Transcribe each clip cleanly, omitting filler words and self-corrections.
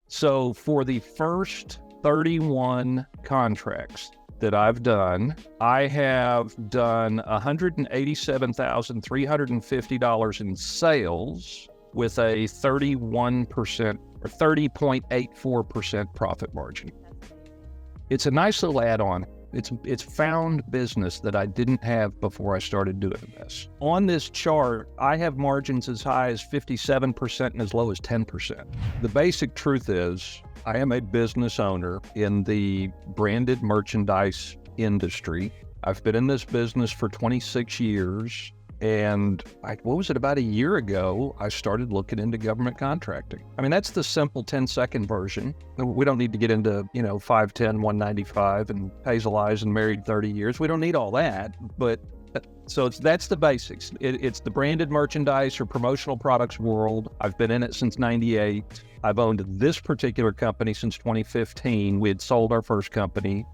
So for the first 31 contracts that I've done, I have done $187,350 in sales with a 31% or 30.84% profit margin. It's a nice little add-on. It's found business that I didn't have before I started doing this. On this chart, I have margins as high as 57% and as low as 10%. The basic truth is I am a business owner in the branded merchandise industry. I've been in this business for 26 years. And about a year ago, I started looking into government contracting. I mean, that's the simple 10-second version. We don't need to get into, 510, 195 and hazel eyes and married 30 years. We don't need all that. But that's the basics. It's the branded merchandise or promotional products world. I've been in it since 98. I've owned this particular company since 2015. We had sold our first company,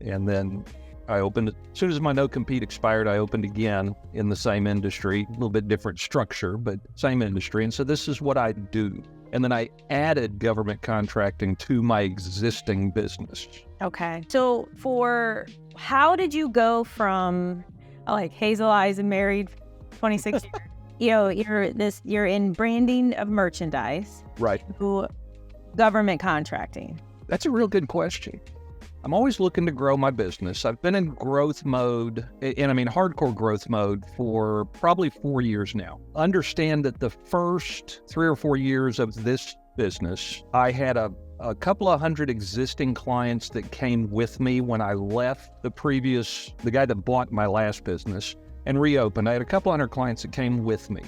and then I opened it. As soon as my no-compete expired, I opened again in the same industry, a little bit different structure, but same industry. And so this is what I do. And then I added government contracting to my existing business. Okay. So how did you go from hazel eyes and married 26 years? You're in branding of merchandise. Right. To government contracting. That's a real good question. I'm always looking to grow my business. I've been in growth mode, and I mean hardcore growth mode, for probably 4 years now. Understand that the first 3 or 4 years of this business, I had a couple of hundred existing clients that came with me when I left the guy that bought my last business and reopened. I had a couple hundred clients that came with me,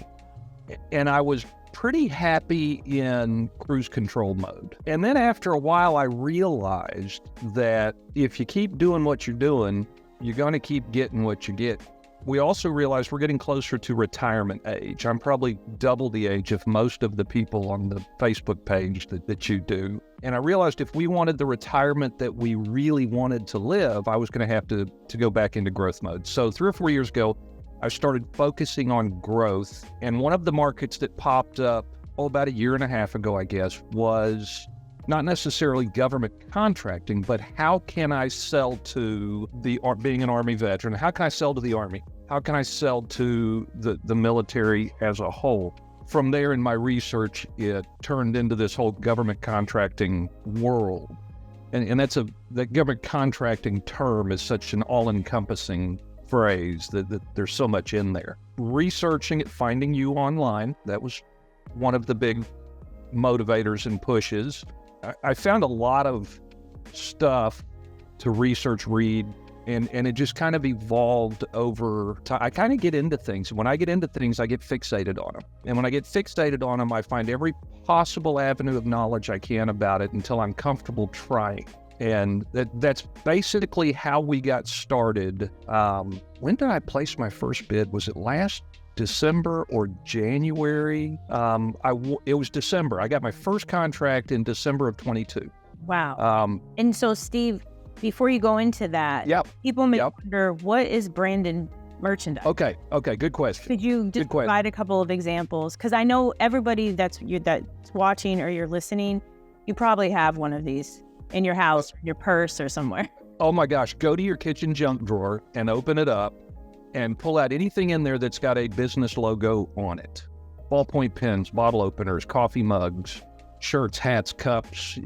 and I was pretty happy in cruise control mode. And then after a while, I realized that if you keep doing what you're doing, you're going to keep getting what you get. We also realized we're getting closer to retirement age. I'm probably double the age of most of the people on the Facebook page that you do. And I realized if we wanted the retirement that we really wanted to live, I was going to have to go back into growth mode. So 3 or 4 years ago, I started focusing on growth. And one of the markets that popped up, about a year and a half ago, I guess, was not necessarily government contracting, but how can I sell to being an Army veteran? How can I sell to the Army? How can I sell to the military as a whole? From there in my research, it turned into this whole government contracting world. And the government contracting term is such an all-encompassing phrase that there's so much in there. Researching it, finding you online, that was one of the big motivators and pushes. I found a lot of stuff to research, read, and it just kind of evolved over time. I kind of get into things. When I get into things, I get fixated on them. And when I get fixated on them, I find every possible avenue of knowledge I can about it until I'm comfortable trying. And that's basically how we got started. When did I place my first bid? Was it last December or January? It was December. I got my first contract in December of 22. Wow. And so, Steve, before you go into that, people may wonder, what is branded merchandise? Okay, good question. Could you just provide a couple of examples? Because I know everybody that's watching or you're listening, you probably have one of these in your house, or your purse, or somewhere. Oh my gosh, go to your kitchen junk drawer and open it up and pull out anything in there that's got a business logo on it. Ballpoint pens, bottle openers, coffee mugs, shirts, hats, cups.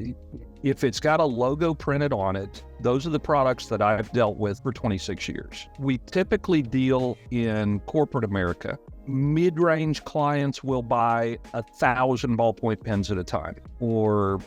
If it's got a logo printed on it, those are the products that I've dealt with for 26 years. We typically deal in corporate America. Mid-range clients will buy 1,000 ballpoint pens at a time, or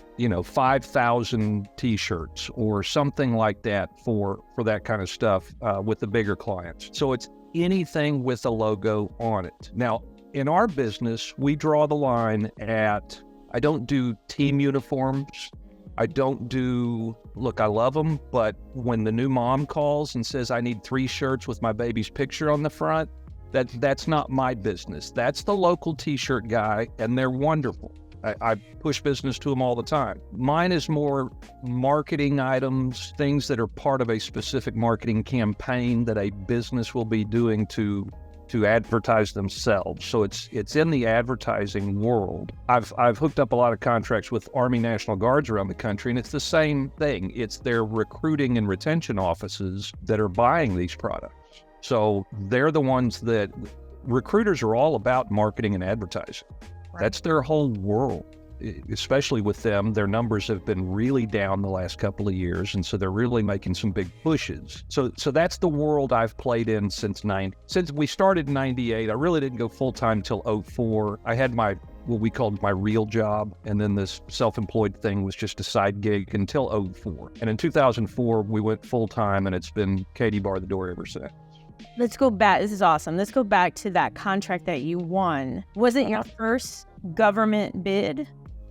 5,000 t-shirts or something like that for that kind of stuff with the bigger clients. So it's anything with a logo on it. Now, in our business, we draw the line at, I don't do team uniforms. I don't do, look, I love them, but when the new mom calls and says I need 3 shirts with my baby's picture on the front, that's not my business. That's the local t-shirt guy, and they're wonderful. I push business to them all the time. Mine is more marketing items, things that are part of a specific marketing campaign that a business will be doing to to advertise themselves. So it's in the advertising world. I've hooked up a lot of contracts with Army National Guards around the country, and it's the same thing. It's their recruiting and retention offices that are buying these products. So they're the ones that recruiters are all about marketing and advertising. Right. That's their whole world. Especially with them, their numbers have been really down the last couple of years, and so they're really making some big pushes. So that's the world I've played in since we started in 98. I really didn't go full-time till 04. I had what we called my real job, and then this self-employed thing was just a side gig until 04. And in 2004, we went full-time, and it's been Katie bar the door ever since. Let's go back. This is awesome. Let's go back to that contract that you won. Was it your first government bid?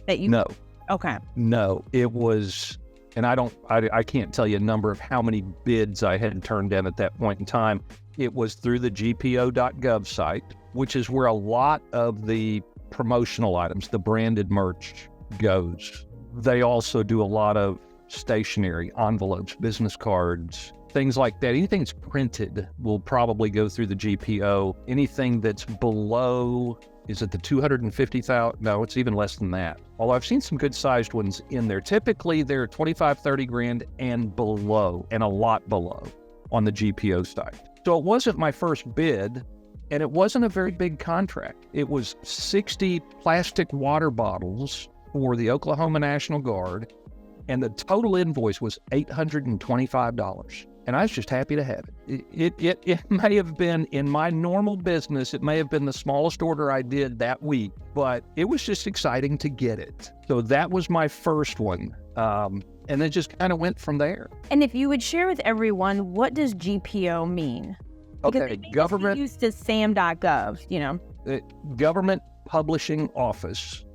No. Okay. No, it was, and I can't tell you a number of how many bids I had turned in at that point in time. It was through the GPO.gov site, which is where a lot of the promotional items, the branded merch goes. They also do a lot of stationery, envelopes, business cards, things like that. Anything that's printed will probably go through the GPO. Anything that's below, is it the 250,000? No, it's even less than that. Although I've seen some good sized ones in there. Typically they're 25, 30 grand and below, and a lot below on the GPO site. So it wasn't my first bid, and it wasn't a very big contract. It was 60 plastic water bottles for the Oklahoma National Guard, and the total invoice was $825. And I was just happy to have it. It may have been, in my normal business, it may have been the smallest order I did that week, but it was just exciting to get it. So that was my first one. And it just kind of went from there. And if you would share with everyone, what does GPO mean? Because okay, government. Used to Sam.Gov, Government Publishing Office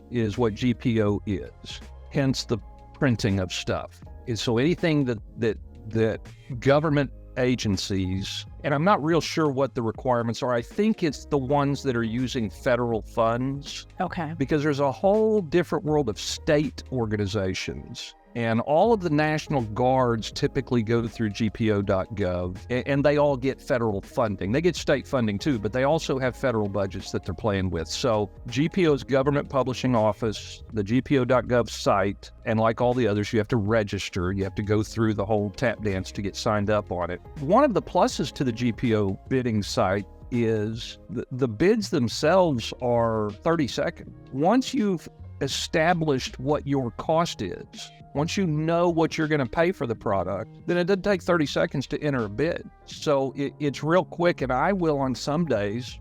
is what GPO is, hence the printing of stuff. So anything that government agencies, and I'm not real sure what the requirements are. I think it's the ones that are using federal funds. Okay. Because there's a whole different world of state organizations. And all of the National Guards typically go through GPO.gov, and they all get federal funding. They get state funding too, but they also have federal budgets that they're playing with. So GPO's Government Publishing Office, the GPO.gov site, and like all the others, you have to register. You have to go through the whole tap dance to get signed up on it. One of the pluses to the GPO bidding site is the bids themselves are 30 seconds. Once you've established what your cost is, once you know what you're going to pay for the product, then it doesn't take 30 seconds to enter a bid. So it's real quick, and I will on some days.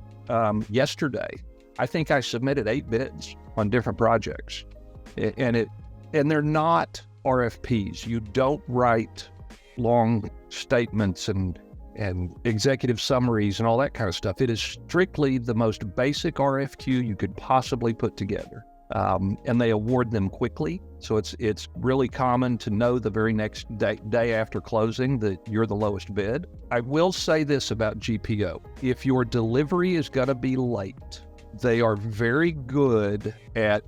Yesterday, I think I submitted 8 bids on different projects, and they're not RFPs. You don't write long statements and executive summaries and all that kind of stuff. It is strictly the most basic RFQ you could possibly put together. And they award them quickly. So it's really common to know the very next day after closing that you're the lowest bid. I will say this about GPO. If your delivery is going to be late, they are very good at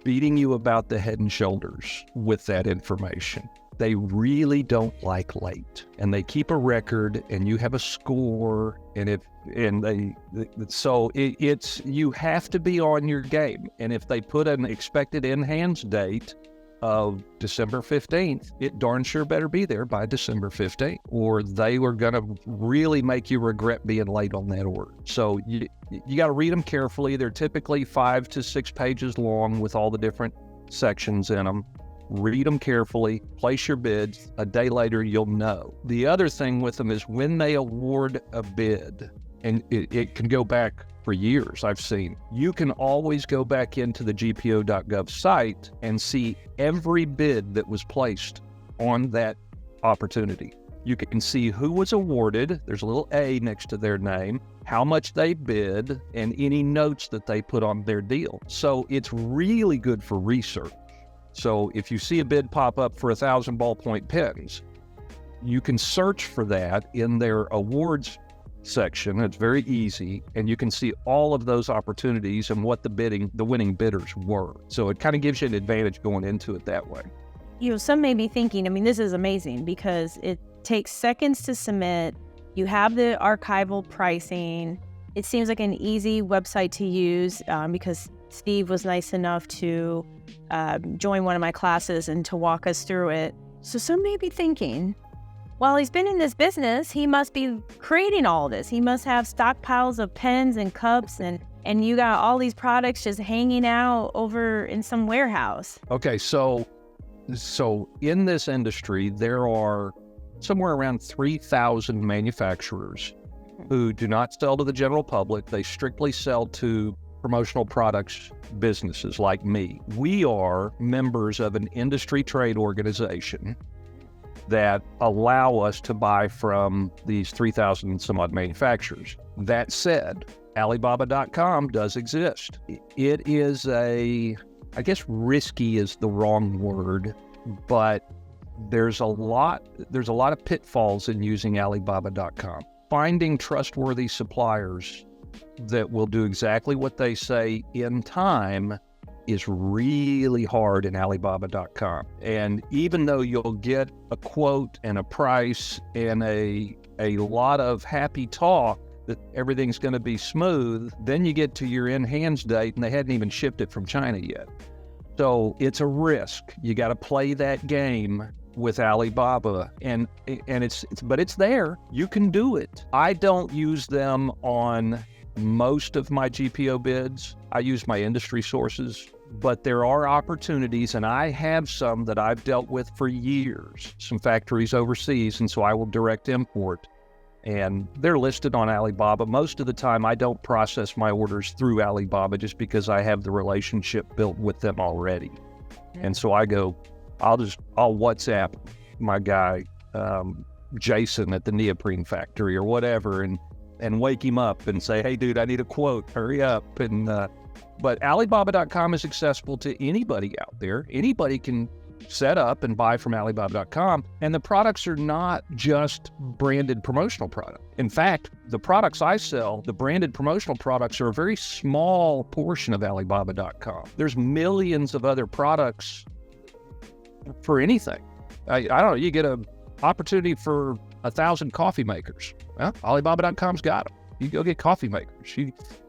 beating you about the head and shoulders with that information. They really don't like late, and they keep a record, and you have a score, so you have to be on your game. And if they put an expected in-hands date of December 15th, it darn sure better be there by December 15th, or they were going to really make you regret being late on that order. So you got to read them carefully. They're typically 5 to 6 pages long with all the different sections in them. Read them carefully, place your bids. A day later, you'll know. The other thing with them is when they award a bid, and it can go back for years, I've seen, you can always go back into the GPO.gov site and see every bid that was placed on that opportunity. You can see who was awarded. There's a little A next to their name, how much they bid, and any notes that they put on their deal. So it's really good for research. So if you see a bid pop up for 1,000 ballpoint pens, you can search for that in their awards section. It's very easy, and you can see all of those opportunities and what the winning bidders were. So it kind of gives you an advantage going into it that way. Some may be thinking, this is amazing because it takes seconds to submit. You have the archival pricing. it seems like an easy website to use because Steve was nice enough to join one of my classes and to walk us through it. So some may be thinking, while he's been in this business, he must be creating all this. He must have stockpiles of pens and cups, and you got all these products just hanging out over in some warehouse. Okay, so in this industry, there are somewhere around 3,000 manufacturers who do not sell to the general public. They strictly sell to promotional products businesses like me. We are members of an industry trade organization that allow us to buy from these 3,000 and some odd manufacturers. That said, Alibaba.com does exist. It is I guess risky is the wrong word, but there's a lot of pitfalls in using Alibaba.com. Finding trustworthy suppliers that will do exactly what they say in time is really hard in Alibaba.com. And even though you'll get a quote and a price and a lot of happy talk that everything's going to be smooth, then you get to your in-hands date and they hadn't even shipped it from China yet. So it's a risk. You got to play that game with Alibaba, and it's there. You can do it. I don't use them on most of my GPO bids. I use my industry sources, but there are opportunities, and I have some that I've dealt with for years, some factories overseas, and so I will direct import, and they're listed on Alibaba. Most of the time, I don't process my orders through Alibaba just because I have the relationship built with them already. And so I go, I'll WhatsApp my guy, Jason at the neoprene factory or whatever, and wake him up and say, hey, dude, I need a quote, hurry up. But Alibaba.com is accessible to anybody out there. Anybody can set up and buy from Alibaba.com. And the products are not just branded promotional products. In fact, the products I sell, the branded promotional products, are a very small portion of Alibaba.com. There's millions of other products for anything. I don't know, you get an opportunity for 1,000 coffee makers. Well, Alibaba.com's got them. You go get coffee makers.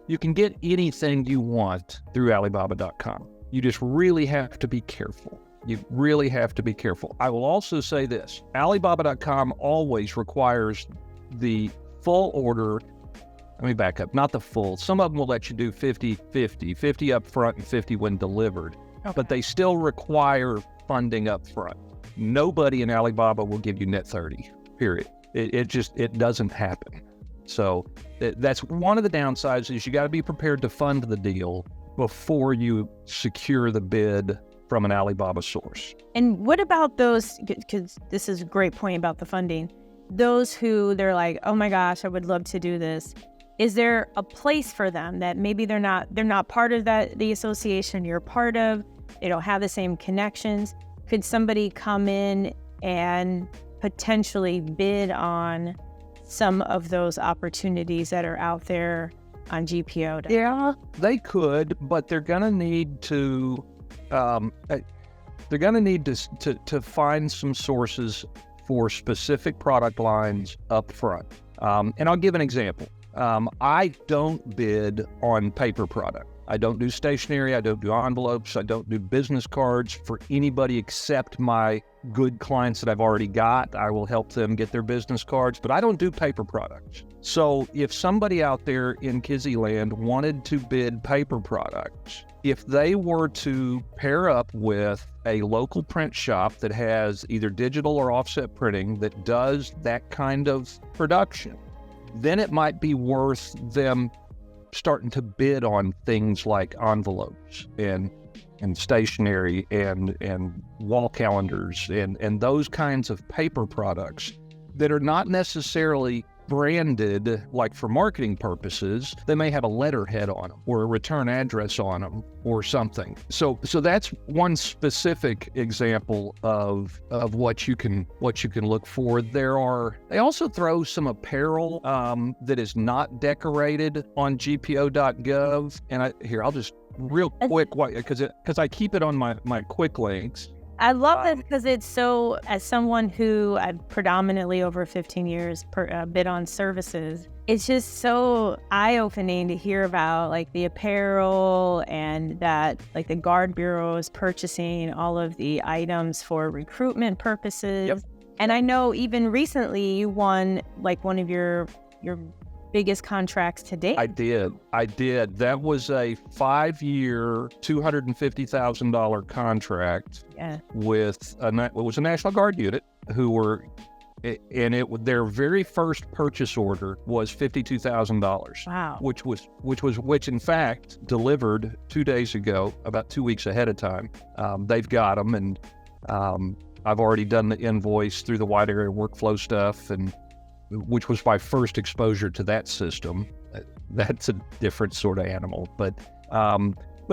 You can get anything you want through Alibaba.com. You just really have to be careful. You really have to be careful. I will also say this. Alibaba.com always requires the full order. Let me back up. Not the full. Some of them will let you do 50-50, 50 up front and 50 when delivered. Okay. But they still require funding up front. Nobody in Alibaba will give you net 30, period. It doesn't happen. So that's one of the downsides, is you got to be prepared to fund the deal before you secure the bid from an Alibaba source. And what about those, because this is a great point about the funding, those who they're like, oh my gosh, I would love to do this. Is there a place for them that maybe they're not part of the association you're part of, they don't have the same connections? Could somebody come in and potentially bid on some of those opportunities that are out there on GPO? Yeah, they could, but they're going to need to to find some sources for specific product lines up front. And I'll give an example. I don't bid on paper product. I don't do stationery. I don't do envelopes. I don't do business cards for anybody except my good clients that I've already got. I will help them get their business cards, but I don't do paper products. So if somebody out there in Kizzy Land wanted to bid paper products, if they were to pair up with a local print shop that has either digital or offset printing that does that kind of production, then it might be worth them starting to bid on things like envelopes and stationery and wall calendars and those kinds of paper products that are not necessarily branded, like for marketing purposes. They may have a letterhead on them or a return address on them or something. So that's one specific example of what you can look for. They also throw some apparel that is not decorated on GPO.gov. And I'll just real quick, because I keep it on my quick links. I love this because it's so, as someone who I've predominantly over 15 years bid on services, It's just so eye-opening to hear about like the apparel and that like the guard bureau is purchasing all of the items for recruitment purposes. Yep. And I know even recently you won like one of your biggest contracts to date. I did. That was a 5-year, $250,000 contract with it was a National Guard unit who were, and their very first purchase order was $52,000. Wow. Which in fact delivered 2 days ago, about 2 weeks ahead of time. They've got them, and I've already done the invoice through the wide area workflow stuff, and which was my first exposure to that system. That's a different sort of animal, but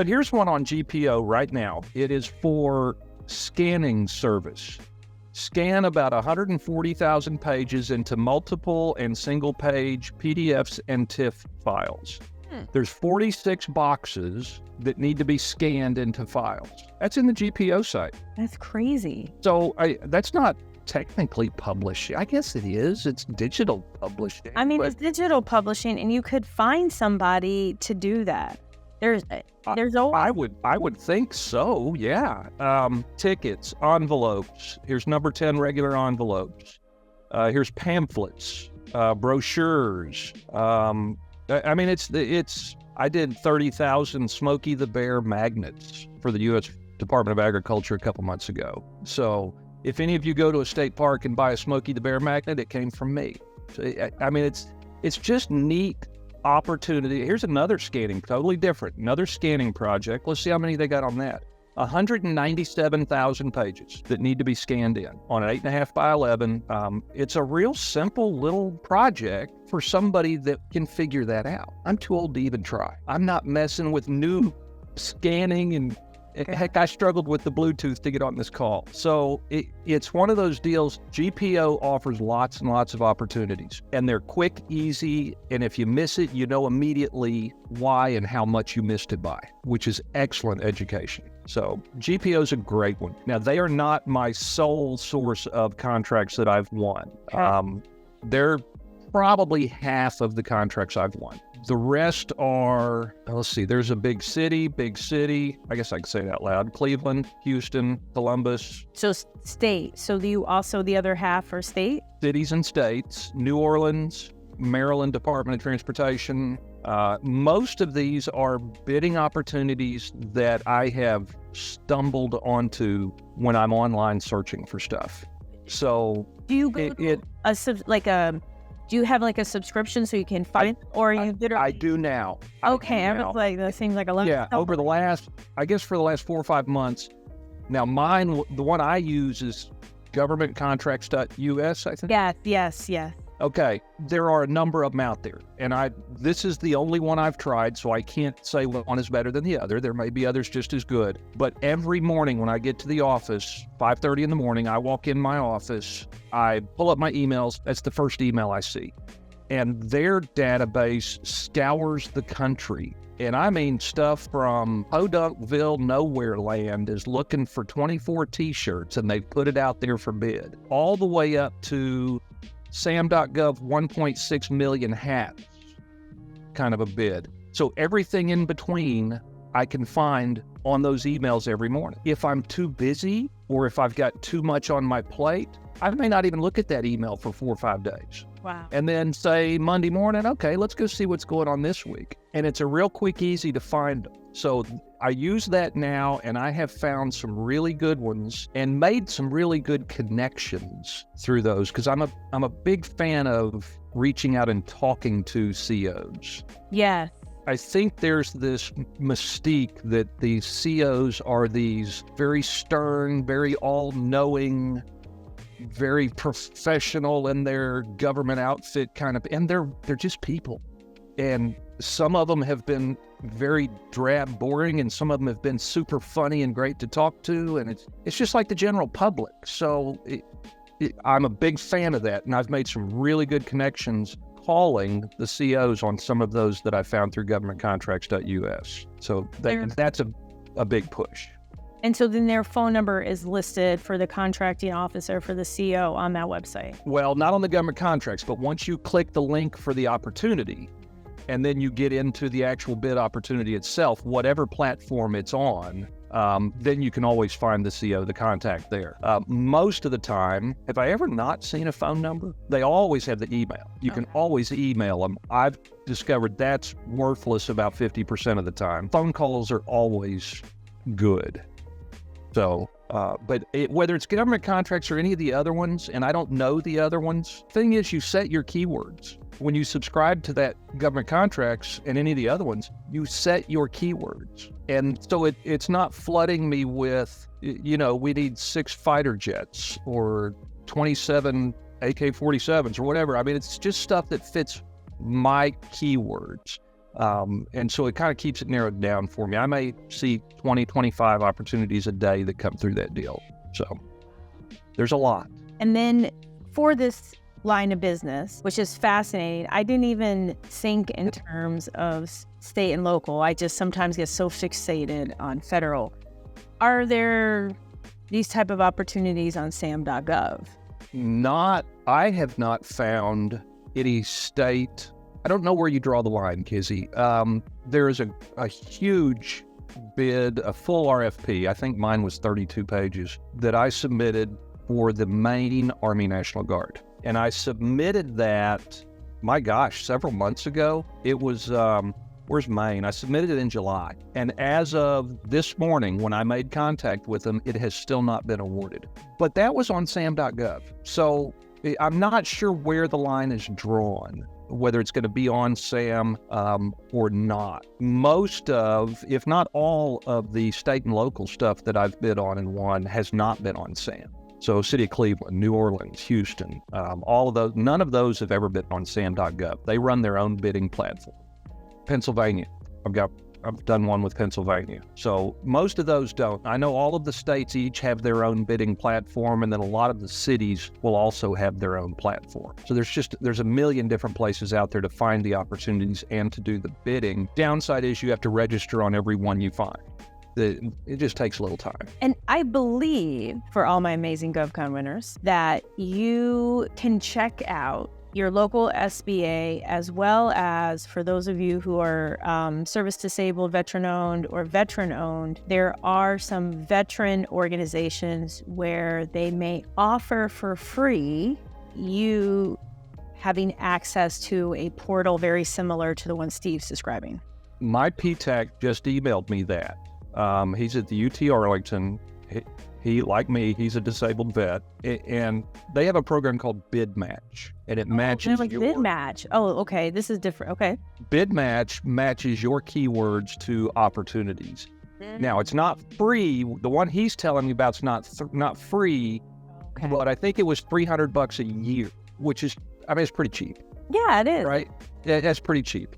here's one on GPO right now. It is for scanning service. Scan about 140,000 pages into multiple and single page PDFs and TIFF files. There's 46 boxes that need to be scanned into files. That's in the GPO site. That's crazy. So that's not technically publishing. I guess it is. It's digital publishing. I mean, it's digital publishing, and you could find somebody to do that. There's always... I would think so. Yeah. Tickets, envelopes. Here's number 10 regular envelopes. Here's pamphlets, brochures. I mean, I did 30,000 Smokey the Bear magnets for the U.S. Department of Agriculture a couple months ago. So if any of you go to a state park and buy a Smokey the Bear magnet, it came from me. So, I mean, it's just neat opportunity. Here's another scanning, totally different, another scanning project. Let's see how many they got on that. 197,000 pages that need to be scanned in on an 8.5 by 11. It's a real simple little project for somebody that can figure that out. I'm too old to even try. I'm not messing with new scanning, and heck, I struggled with the Bluetooth to get on this call. So it's one of those deals. GPO offers lots and lots of opportunities, and they're quick, easy, and if you miss it, you know immediately why and how much you missed it by, which is excellent education. So GPO is a great one. Now, they are not my sole source of contracts that I've won. They're probably half of the contracts I've won. The rest are, let's see, there's a big city. I guess I can say it out loud. Cleveland, Houston, Columbus. So state. So the other half are state? Cities and states. New Orleans, Maryland Department of Transportation. Most of these are bidding opportunities that I have stumbled onto when I'm online searching for stuff. So do you go do you have like a subscription so you can find, or you literally? I do now. Okay, I was like, that seems like a lot. Yeah, over the last, I guess for the last 4 or 5 months. Now mine, the one I use is governmentcontracts.us, I think. Yes. Okay, there are a number of them out there, and this is the only one I've tried, so I can't say one is better than the other. There may be others just as good. But every morning when I get to the office, 5:30 in the morning, I walk in my office, I pull up my emails. That's the first email I see. And their database scours the country. And I mean stuff from Podunkville, nowhere land is looking for 24 T-shirts, and they put it out there for bid. All the way up to Sam.gov 1.6 million hats kind of a bid. So everything in between I can find on those emails every morning. If I'm too busy or if I've got too much on my plate, I may not even look at that email for 4 or 5 days. Wow. And then say Monday morning, okay, let's go see what's going on this week. And it's a real quick, easy to find them. So I use that now, and I have found some really good ones and made some really good connections through those, because I'm a big fan of reaching out and talking to COs. Yes. I think there's this mystique that these COs are these very stern, very all-knowing, very professional in their government outfit kind of, and they're just people. And some of them have been very drab, boring, and some of them have been super funny and great to talk to, and it's just like the general public. So I'm a big fan of that, and I've made some really good connections calling the COs on some of those that I found through governmentcontracts.us. So that's a big push. And so then their phone number is listed for the contracting officer, for the CO on that website? Well, not on the government contracts, but once you click the link for the opportunity, and then you get into the actual bid opportunity itself, whatever platform it's on, then you can always find the CO, the contact there. Most of the time, have I ever not seen a phone number? They always have the email. You can always email them. I've discovered that's worthless about 50% of the time. Phone calls are always good. So, but whether it's government contracts or any of the other ones, and I don't know the other ones, thing is you set your keywords. When you subscribe to that government contracts and any of the other ones, you set your keywords. And so it's not flooding me with, we need 6 fighter jets or 27 AK-47s or whatever. I mean, it's just stuff that fits my keywords. And so it kind of keeps it narrowed down for me. I may see 20, 25 opportunities a day that come through that deal. So there's a lot. And then for this line of business, which is fascinating, I didn't even think in terms of state and local. I just sometimes get so fixated on federal. Are there these type of opportunities on Sam.Gov? I have not found any state. I don't know where you draw the line, Kizzy. There is a huge bid, a full RFP. I think mine was 32 pages that I submitted for the Maine Army National Guard. And I submitted that, my gosh, several months ago. It was, where's Maine? I submitted it in July. And as of this morning, when I made contact with them, it has still not been awarded. But that was on Sam.Gov. So I'm not sure where the line is drawn, whether it's going to be on Sam or not. Most of, if not all of the state and local stuff that I've bid on and won has not been on Sam. So City of Cleveland, New Orleans, Houston, all of those, none of those have ever been on Sam.Gov. They run their own bidding platform. Pennsylvania, I've done one with Pennsylvania. So most of those don't. I know all of the states each have their own bidding platform, and then a lot of the cities will also have their own platform. So there's a million different places out there to find the opportunities and to do the bidding. Downside is you have to register on every one you find. It just takes a little time. And I believe, for all my amazing GovCon winners, that you can check out your local SBA, as well as for those of you who are service disabled, veteran-owned, or veteran-owned, there are some veteran organizations where they may offer for free you having access to a portal very similar to the one Steve's describing. My PTAC just emailed me that. He's at the UT Arlington. He, like me, he's a disabled vet, and they have a program called Bid Match, and it matches like Bid Match. Oh, okay, this is different. Okay. Bid Match matches your keywords to opportunities. Now, it's not free. The one he's telling me about is not free, but I think it was $300 a year, which is, it's pretty cheap. Yeah, it is. Right? That's pretty cheap.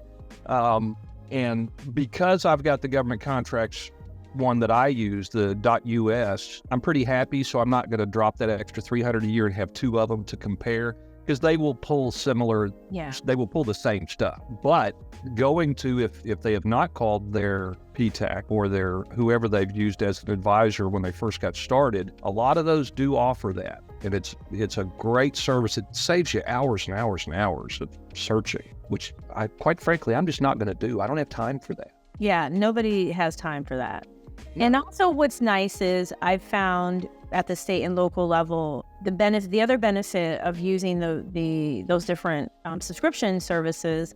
And because I've got the government contracts one that I use, the .us, I'm pretty happy, so I'm not going to drop that extra $300 a year and have 2 of them to compare, because they will pull they will pull the same stuff. But going to, if they have not called their PTAC or their whoever they've used as an advisor when they first got started, a lot of those do offer that. And it's a great service. It saves you hours and hours and hours of searching, which quite frankly, I'm just not going to do. I don't have time for that. Yeah, nobody has time for that. No. And also what's nice is I've found at the state and local level, the other benefit of using those different subscription services,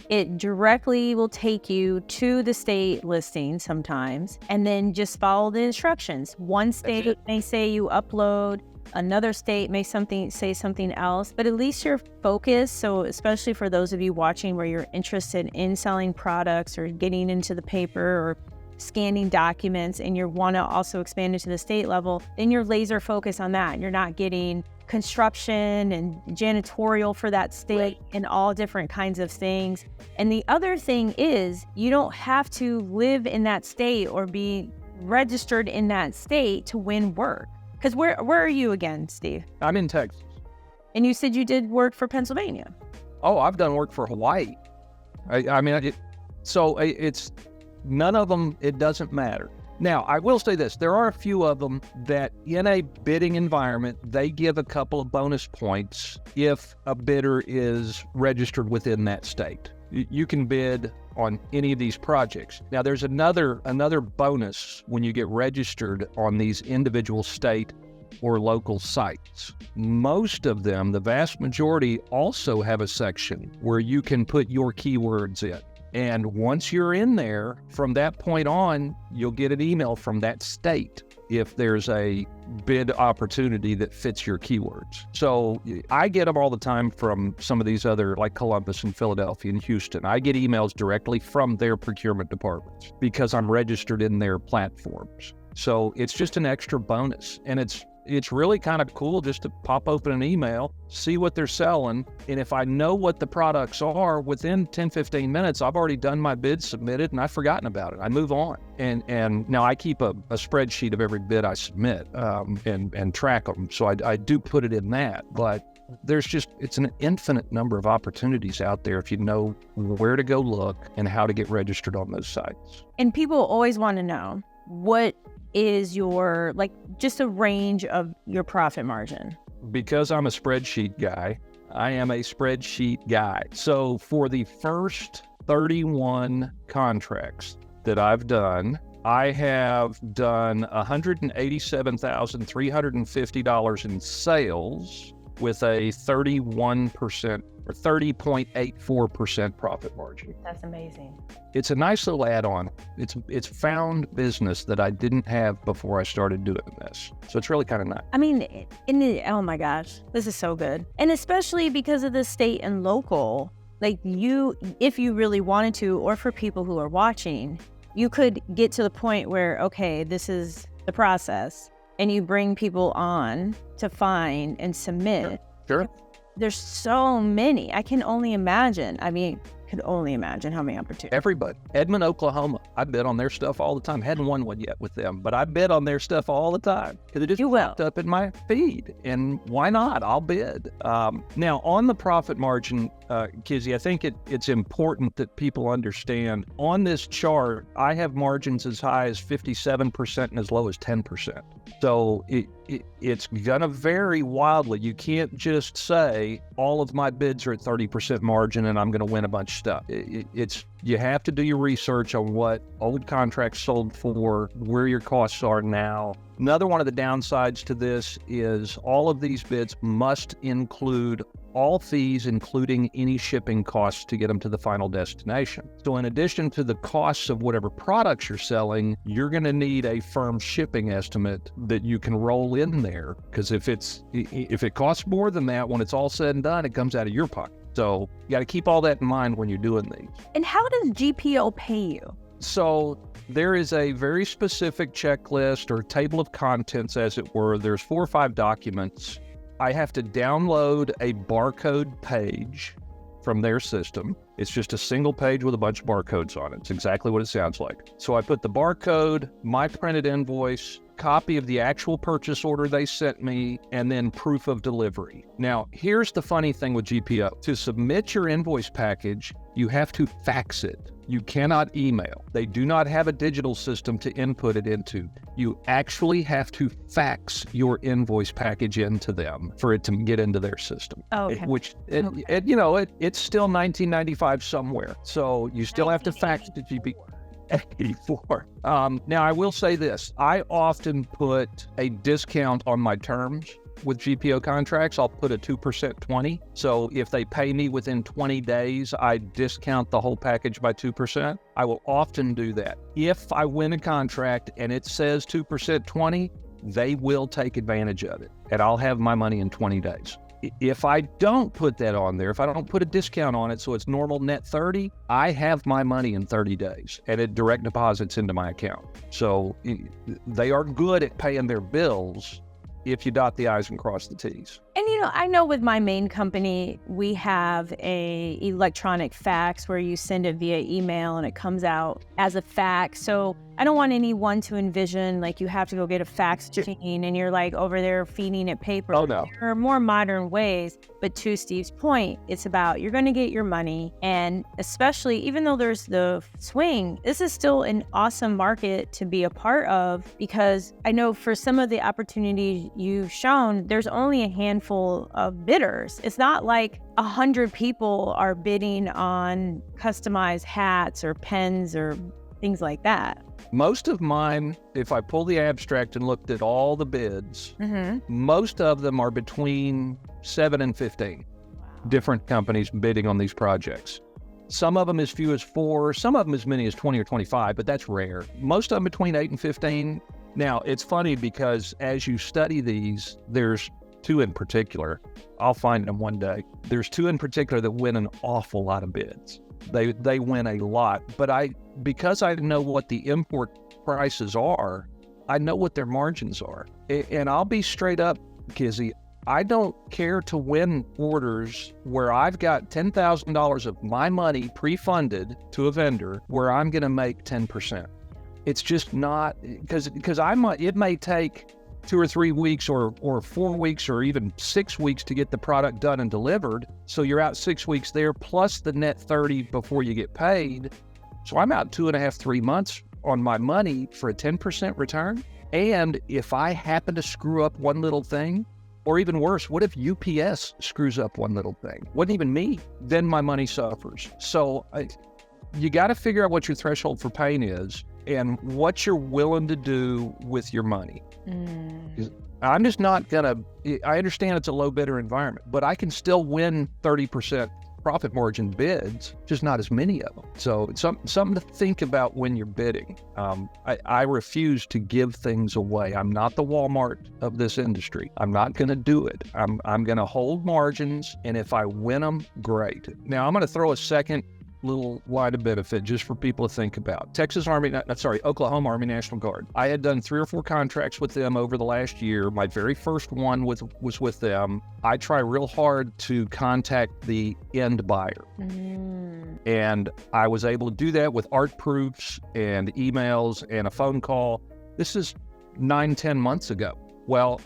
it directly will take you to the state listing sometimes, and then just follow the instructions. One state may say you upload, another state may say something else, but at least you're focused. So especially for those of you watching where you're interested in selling products or getting into the paper or scanning documents, and you want to also expand into the state level, then you're laser focused on that. You're not getting construction and janitorial for that state and all different kinds of things. And the other thing is you don't have to live in that state or be registered in that state to win work. Because where are you again, Steve? I'm in Texas. And you said you did work for Pennsylvania. Oh, I've done work for Hawaii. It's none of them, it doesn't matter. Now, I will say this. There are a few of them that in a bidding environment, they give a couple of bonus points if a bidder is registered within that state. You can bid on any of these projects. Now, there's another bonus when you get registered on these individual state or local sites. Most of them, the vast majority, also have a section where you can put your keywords in. And once you're in there, from that point on, you'll get an email from that state if there's a bid opportunity that fits your keywords. So I get them all the time from some of these other, like Columbus and Philadelphia and Houston. I get emails directly from their procurement departments because I'm registered in their platforms. So it's just an extra bonus. And it's really kind of cool just to pop open an email, see what they're selling. And if I know what the products are, within 10, 15 minutes, I've already done my bid, submitted, and I've forgotten about it. I move on. And now I keep a spreadsheet of every bid I submit and track them. So I do put it in that. But it's an infinite number of opportunities out there if you know where to go look and how to get registered on those sites. And people always want to know, what is your, just a range of your profit margin? Because I'm a spreadsheet guy, I am a spreadsheet guy. So for the first 31 contracts that I've done, I have done $187,350 in sales with a 31% or 30.84% profit margin. That's amazing. It's a nice little add-on. It's found business that I didn't have before I started doing this. So it's really kind of nice. I mean, oh my gosh, this is so good. And especially because of the state and local, if you really wanted to, or for people who are watching, you could get to the point where, okay, this is the process, and you bring people on to find and submit. Sure. There's so many. I can only imagine. How many opportunities. Everybody. Edmond, Oklahoma. I bid on their stuff all the time. Hadn't won one yet with them, but I bid on their stuff all the time because it just popped up in my feed. And why not? I'll bid. Now, on the profit margin, Kizzy, I think it's important that people understand on this chart, I have margins as high as 57% and as low as 10%. So it's going to vary wildly. You can't just say all of my bids are at 30% margin and I'm going to win a bunch of stuff. You have to do your research on what old contracts sold for, where your costs are now. Another one of the downsides to this is all of these bids must include all fees, including any shipping costs to get them to the final destination. So in addition to the costs of whatever products you're selling, you're going to need a firm shipping estimate that you can roll in there. Because if it costs more than that, when it's all said and done, it comes out of your pocket. So you got to keep all that in mind when you're doing these. And how does GPO pay you? So there is a very specific checklist or table of contents, as it were. There's 4 or 5 documents. I have to download a barcode page from their system. It's just a single page with a bunch of barcodes on it. It's exactly what it sounds like. So I put the barcode, my printed invoice, copy of the actual purchase order they sent me, and then proof of delivery. Now, here's the funny thing with GPO. To submit your invoice package, you have to fax it. You cannot email. They do not have a digital system to input it into. You actually have to fax your invoice package into them for it to get into their system. Oh, okay. It's still 1995 somewhere. So you still have to fax to GPO. 84. Now, I will say this. I often put a discount on my terms with GPO contracts. I'll put a 2% 20. So if they pay me within 20 days, I discount the whole package by 2%. I will often do that. If I win a contract and it says 2% 20, they will take advantage of it, and I'll have my money in 20 days. If I don't put that on there, if I don't put a discount on it so it's normal net 30, I have my money in 30 days and it direct deposits into my account. So they are good at paying their bills if you dot the I's and cross the T's. And I know with my main company, we have a electronic fax where you send it via email and it comes out as a fax. So I don't want anyone to envision like you have to go get a fax machine and you're like over there feeding it paper. Oh, no. There are more modern ways, but to Steve's point, it's about you're going to get your money. And especially, even though there's the swing, this is still an awesome market to be a part of, because I know for some of the opportunities you've shown, there's only a handful of bidders. It's not like 100 people are bidding on customized hats or pens or things like that. Most of mine, if I pull the abstract and looked at all the bids, most of them are between 7 and 15 different companies bidding on these projects. Some of them as few as 4, some of them as many as 20 or 25, but that's rare. Most of them between 8 and 15. Now, it's funny because as you study these, there's 2 in particular. I'll find them one day. There's 2 in particular that win an awful lot of bids. They win a lot, but because I know what the import prices are, I know what their margins are. And I'll be straight up, Kizzy, I don't care to win orders where I've got $10,000 of my money pre-funded to a vendor where I'm going to make 10%. It's just not, because it may take 2 or 3 weeks or 4 weeks or even 6 weeks to get the product done and delivered. So you're out 6 weeks there plus the net 30 before you get paid. So I'm out 2.5, 3 months on my money for a 10% return. And if I happen to screw up one little thing, or even worse, what if UPS screws up one little thing? Wasn't even me. Then my money suffers. So you got to figure out what your threshold for pain is and what you're willing to do with your money. I'm just not I understand it's a low bidder environment, but I can still win 30% profit margin bids, just not as many of them. So it's something to think about when you're bidding. I refuse to give things away. I'm not the Walmart of this industry. I'm not going to do it. I'm going to hold margins, and if I win them, great. Now I'm going to throw a second little line of benefit just for people to think about. Oklahoma Army National Guard. I had done 3 or 4 contracts with them over the last year. My very first one was with them. I try real hard to contact the end buyer. And I was able to do that with art proofs and emails and a phone call. This is 9-10 months ago. Well,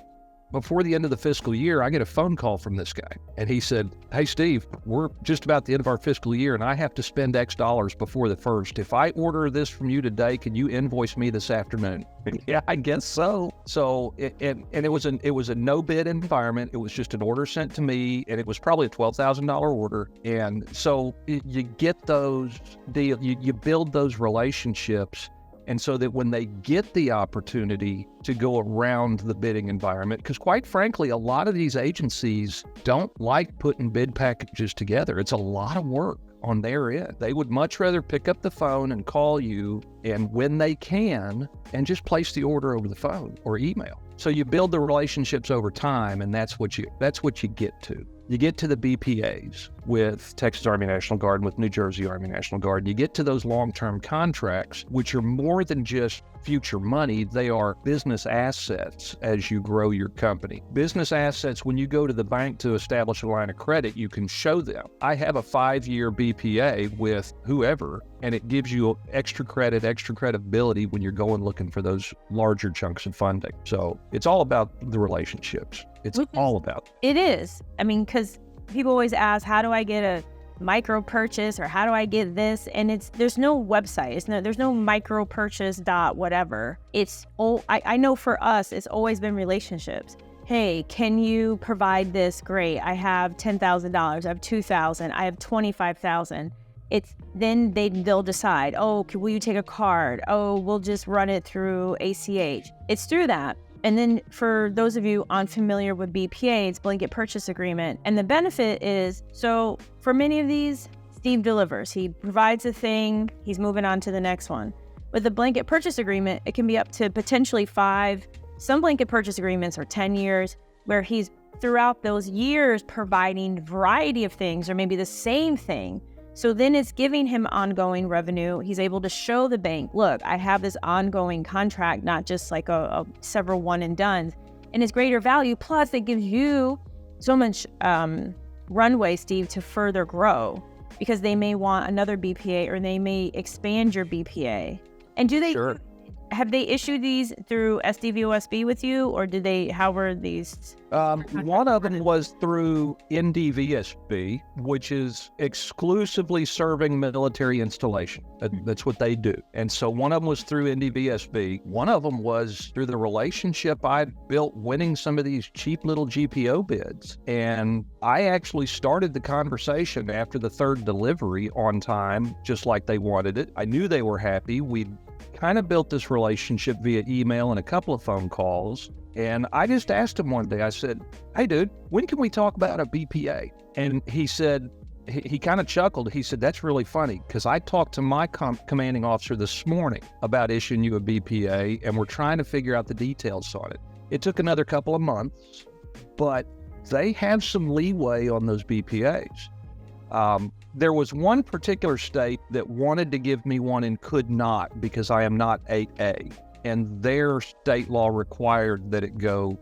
before the end of the fiscal year, I get a phone call from this guy. And he said, "Hey, Steve, we're just about the end of our fiscal year and I have to spend X dollars before the 1st. If I order this from you today, can you invoice me this afternoon?" Yeah, I guess so. So, it was a no bid environment. It was just an order sent to me, and it was probably a $12,000 order. And so you get those deals, you build those relationships. And so that when they get the opportunity to go around the bidding environment, because quite frankly, a lot of these agencies don't like putting bid packages together. It's a lot of work on their end. They would much rather pick up the phone and call you, and when they can, and just place the order over the phone or email. So you build the relationships over time, and that's what you get to. You get to the BPAs with Texas Army National Guard and with New Jersey Army National Guard. You get to those long-term contracts, which are more than just future money. They are business assets as you grow your company. Business assets, when you go to the bank to establish a line of credit, you can show them, I have a 5-year BPA with whoever, and it gives you extra credit, extra credibility when you're going looking for those larger chunks of funding. So it's all about the relationships. It's all about it. It is. I mean, because people always ask, how do I get a micro purchase, or how do I get this? And there's no website. There's no micro purchase dot whatever. I know for us, it's always been relationships. Hey, can you provide this? Great. I have $10,000. I have $2,000. I have $25,000. Then they'll decide, will you take a card? We'll just run it through ACH. It's through that. And then for those of you unfamiliar with BPA, it's blanket purchase agreement. And the benefit is, so for many of these, Steve delivers. He provides a thing, he's moving on to the next one. With the blanket purchase agreement, it can be up to potentially 5. Some blanket purchase agreements are 10 years, where he's throughout those years providing a variety of things, or maybe the same thing. So then it's giving him ongoing revenue. He's able to show the bank, look, I have this ongoing contract, not just like a several one and dones. And it's greater value. Plus, it gives you so much runway, Steve, to further grow, because they may want another BPA, or they may expand your BPA. And do they? Sure. have they issued these through SDVOSB with you, or how were these? One of them was through NDVSB, which is exclusively serving military installation. That's what they do. And so one of them was through NDVSB. One of them was through the relationship I built winning some of these cheap little GPO bids. And I actually started the conversation after the third delivery on time, just like they wanted it. I knew they were happy. We kind of built this relationship via email and a couple of phone calls. And I just asked him one day, I said, "Hey, dude, when can we talk about a BPA?" And he said, he kind of chuckled. He said, "That's really funny because I talked to my commanding officer this morning about issuing you a BPA, and we're trying to figure out the details on it." It took another couple of months, but they have some leeway on those BPAs. There was one particular state that wanted to give me one and could not because I am not 8A. And their state law required that it go,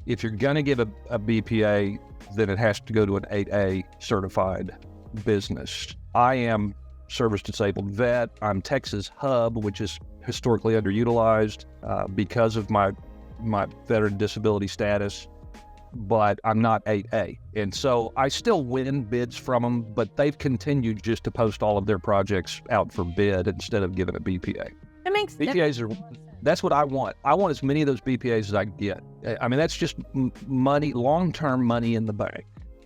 if you're going to give a BPA, then it has to go to an 8A certified business. I am service disabled vet. I'm Texas Hub, which is historically underutilized because of my veteran disability status, but I'm not 8A. And so I still win bids from them, but they've continued just to post all of their projects out for bid instead of giving a BPA. That makes BPAs that's what I want. I want as many of those BPAs as I can get. I mean, that's just money, long-term money in the bank,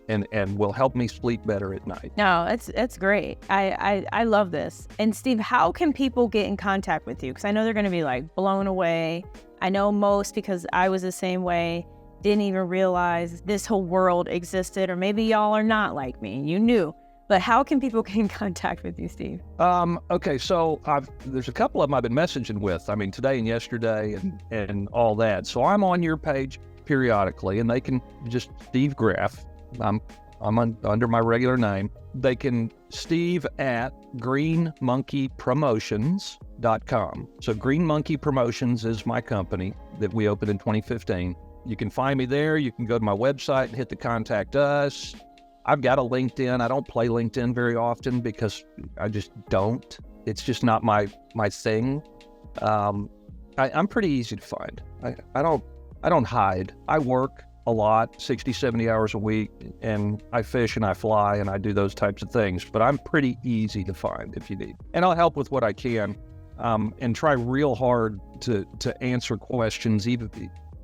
and will help me sleep better at night. No, that's great. I love this. And Steve, how can people get in contact with you? Because I know they're going to be like blown away. I know most, because I was the same way, didn't even realize this whole world existed, or maybe y'all are not like me. You knew. But how can people get in contact with you, Steve? Okay, so there's a couple of them I've been messaging with. I mean, today and yesterday and all that. So I'm on your page periodically, and they can just Steve Graff. I'm under my regular name. They can Steve at greenmonkeypromotions.com. So Green Monkey Promotions is my company that we opened in 2015. You can find me there. You can go to my website and hit the contact us. I've got a LinkedIn. I don't play LinkedIn very often because I just don't. It's just not my thing. I'm pretty easy to find. I don't hide. I work a lot, 60, 70 hours a week, and I fish and I fly and I do those types of things, but I'm pretty easy to find if you need. And I'll help with what I can and try real hard to answer questions.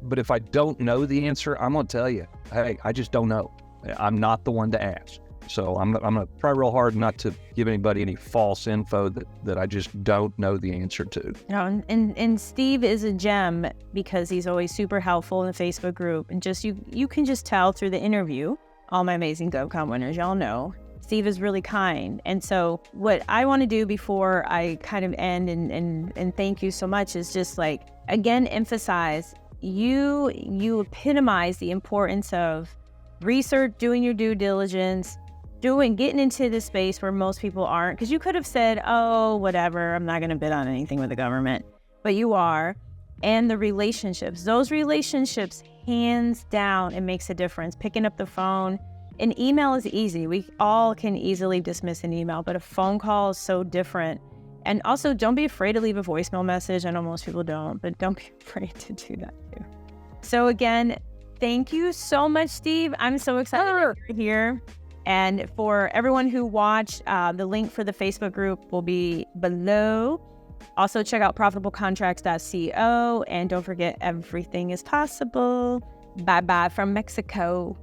But if I don't know the answer, I'm going to tell you, hey, I just don't know. I'm not the one to ask. So I'm going to try real hard not to give anybody any false info that I just don't know the answer to. No, and Steve is a gem because he's always super helpful in the Facebook group. And just you can just tell through the interview, all my amazing GovCon winners, y'all know, Steve is really kind. And so what I want to do before I kind of end and thank you so much is just like, again, emphasize you epitomize the importance of research, doing your due diligence, getting into the space where most people aren't. Because you could have said, oh, whatever, I'm not going to bid on anything with the government. But you are. And the relationships, those relationships, hands down, it makes a difference. Picking up the phone. An email is easy. We all can easily dismiss an email, but a phone call is so different. And also, don't be afraid to leave a voicemail message. I know most people don't, but don't be afraid to do that too. So again, thank you so much, Steve. I'm so excited that you're here. And for everyone who watched, the link for the Facebook group will be below. Also, check out profitablecontracts.co. And don't forget, everything is possible. Bye-bye from Mexico.